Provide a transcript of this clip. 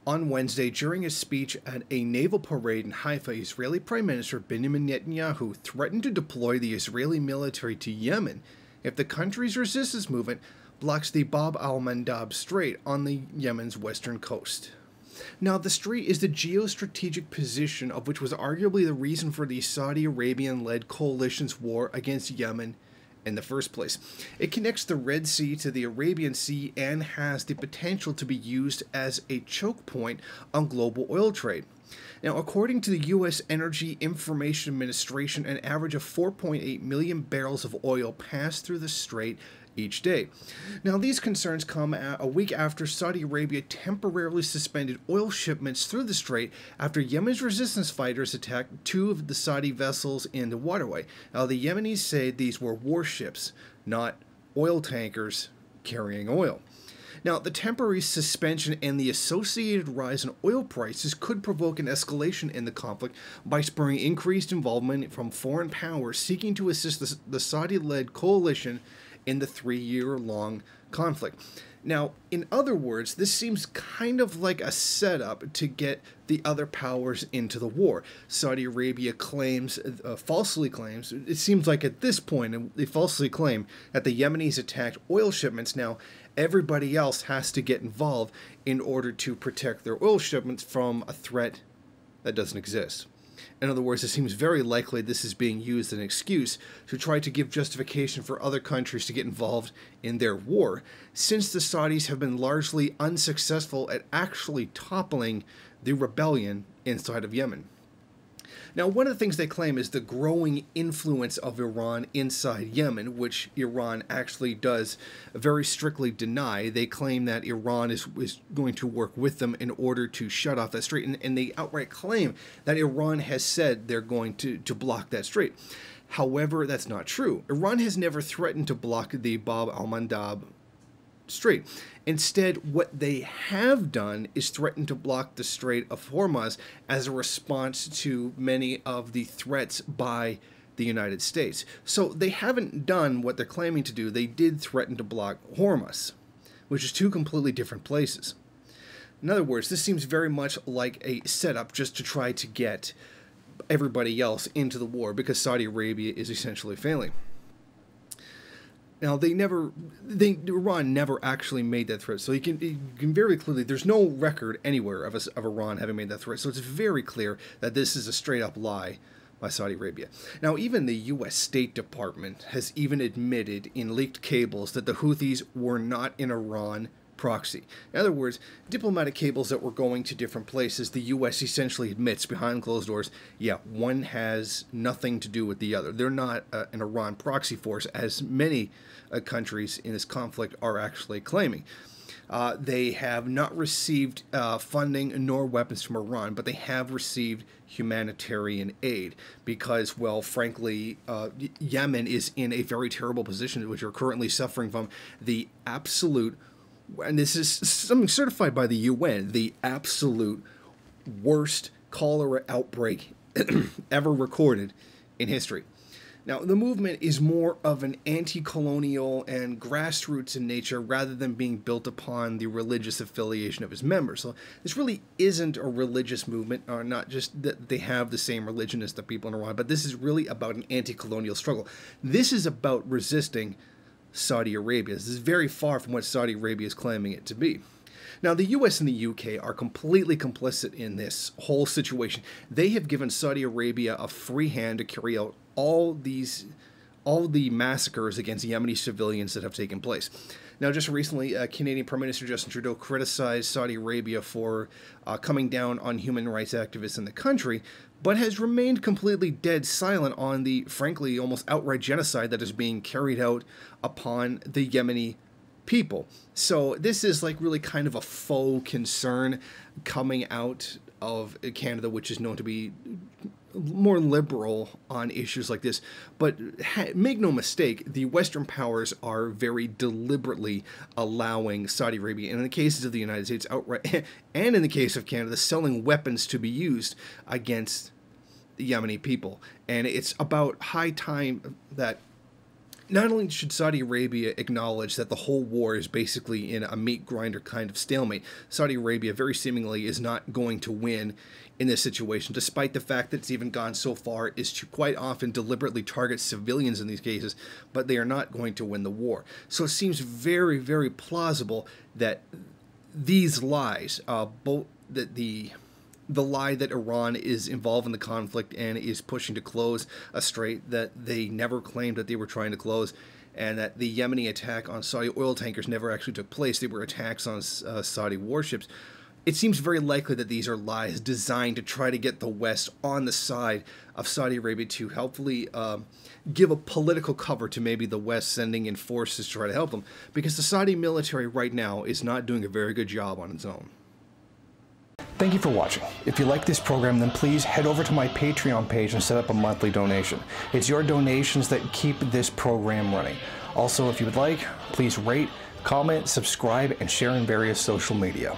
On Wednesday, during a speech at a naval parade in Haifa, Israeli Prime Minister Benjamin Netanyahu threatened to deploy the Israeli military to Yemen if the country's resistance movement blocks the Bab al-Mandab Strait on the Yemen's western coast. Now, the strait is the geostrategic position of which was arguably the reason for the Saudi Arabian-led coalition's war against Yemen in the first place. It connects the Red Sea to the Arabian Sea and has the potential to be used as a choke point on global oil trade. Now, according to the U.S. Energy Information Administration, an average of 4.8 million barrels of oil pass through the strait each day. Now, these concerns come a week after Saudi Arabia temporarily suspended oil shipments through the strait after Yemen's resistance fighters attacked two of the Saudi vessels in the waterway. Now, the Yemenis say these were warships, not oil tankers carrying oil. Now, the temporary suspension and the associated rise in oil prices could provoke an escalation in the conflict by spurring increased involvement from foreign powers seeking to assist the Saudi-led coalition in the 3-year-long conflict. Now, in other words, this seems kind of like a setup to get the other powers into the war. Saudi Arabia claims, falsely claims, it seems like at this point, they falsely claim that the Yemenis attacked oil shipments. Now, everybody else has to get involved in order to protect their oil shipments from a threat that doesn't exist. In other words, it seems very likely this is being used as an excuse to try to give justification for other countries to get involved in their war, since the Saudis have been largely unsuccessful at actually toppling the rebellion inside of Yemen. Now, one of the things they claim is the growing influence of Iran inside Yemen, which Iran actually does very strictly deny. They claim that Iran is going to work with them in order to shut off that strait, and they outright claim that Iran has said they're going to block that strait. However, that's not true. Iran has never threatened to block the Bab al-Mandab Strait. Instead, what they have done is threaten to block the Strait of Hormuz as a response to many of the threats by the United States. So they haven't done what they're claiming to do. They did threaten to block Hormuz, which is two completely different places. In other words, this seems very much like a setup just to try to get everybody else into the war because Saudi Arabia is essentially failing. Now, Iran never actually made that threat, so you can very clearly, there's no record anywhere of Iran having made that threat, so it's very clear that this is a straight-up lie by Saudi Arabia. Now, even the U.S. State Department has even admitted in leaked cables that the Houthis were not in Iran proxy. In other words, diplomatic cables that were going to different places, the U.S. essentially admits behind closed doors, yeah, one has nothing to do with the other. They're not an Iran proxy force, as many countries in this conflict are actually claiming. They have not received funding nor weapons from Iran, but they have received humanitarian aid because, well, frankly, Yemen is in a very terrible position, which are currently suffering from the absolute, and this is something certified by the UN, the absolute worst cholera outbreak ever recorded in history. Now, the movement is more of an anti-colonial and grassroots in nature rather than being built upon the religious affiliation of its members. So this really isn't a religious movement, or not just that they have the same religion as the people in Iran, but this is really about an anti-colonial struggle. This is about resisting Saudi Arabia. This is very far from what Saudi Arabia is claiming it to be. Now, the U.S. and the UK are completely complicit in this whole situation. They have given Saudi Arabia a free hand to carry out all the massacres against Yemeni civilians that have taken place. Now, just recently, Canadian Prime Minister Justin Trudeau criticized Saudi Arabia for coming down on human rights activists in the country, but has remained completely dead silent on the, frankly, almost outright genocide that is being carried out upon the Yemeni people. So this is like really kind of a faux concern coming out of Canada, which is known to be more liberal on issues like this. But make no mistake, the Western powers are very deliberately allowing Saudi Arabia, and in the cases of the United States outright, and in the case of Canada, selling weapons to be used against the Yemeni people. And it's about high time that Not only should Saudi Arabia acknowledge that the whole war is basically in a meat grinder kind of stalemate, Saudi Arabia very seemingly is not going to win in this situation, despite the fact that it's even gone so far as to quite often deliberately target civilians in these cases, but they are not going to win the war. So it seems very, very plausible that these lies, both that the lie that Iran is involved in the conflict and is pushing to close a strait that they never claimed that they were trying to close, and that the Yemeni attack on Saudi oil tankers never actually took place. They were attacks on Saudi warships. It seems very likely that these are lies designed to try to get the West on the side of Saudi Arabia to helpfully give a political cover to maybe the West sending in forces to try to help them, because the Saudi military right now is not doing a very good job on its own. Thank you for watching. If you like this program, then please head over to my Patreon page and set up a monthly donation. It's your donations that keep this program running. Also, if you would like, please rate, comment, subscribe, and share in various social media.